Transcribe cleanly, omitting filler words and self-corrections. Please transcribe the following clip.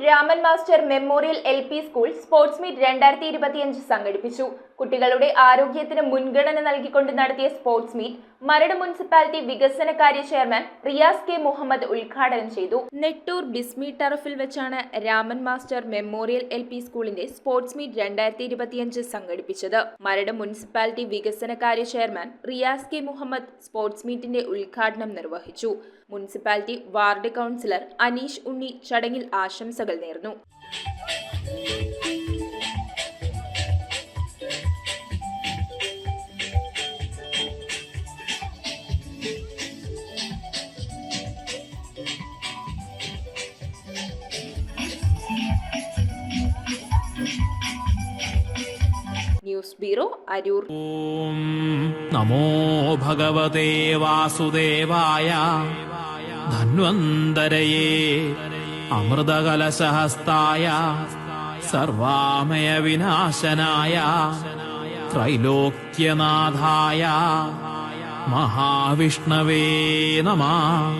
Raman master memorial LP school sports meet 2025 സംഘടിപ്പിച്ചു. കുട്ടികളുടെ ആരോഗ്യത്തിന് മുൻഗണന നൽകിക്കൊണ്ട് നടത്തിയ സ്പോർട്സ് മീറ്റ് മരട് മുനിസിപ്പാലിറ്റി വികസനകാര്യ ചെയർമാൻ റിയാസ് കെ മുഹമ്മദ് ഉദ്ഘാടനം ചെയ്തു. നെട്ടൂർ ബിസ്മി ടർഫിൽ വെച്ചാണ് രാമൻ മാസ്റ്റർ മെമ്മോറിയൽ LP സ്കൂളിന്റെ സ്പോർട്സ് മീറ്റ് 2025 സംഘടിപ്പിച്ചത്. മരട് മുനിസിപ്പാലിറ്റി വികസനകാര്യ chairman Riyas K Muhammad sports മീറ്റിന്റെ ഉദ്ഘാടനം നിർവഹിച്ചു. Municipality ward councillor Aneesh Unni ചടങ്ങിൽ ആശംസകൾ നേർന്നു. News bureau, Aroor. ഓം നമോ ഭഗവതേ വാസുദേവായ ധന്വന്തരയേ അമൃതകലശഹസ്തായ സർവാമയ വിനാശനായ ത്രൈലോക്യനാഥായ മഹാവിഷ്ണവേ നമഃ.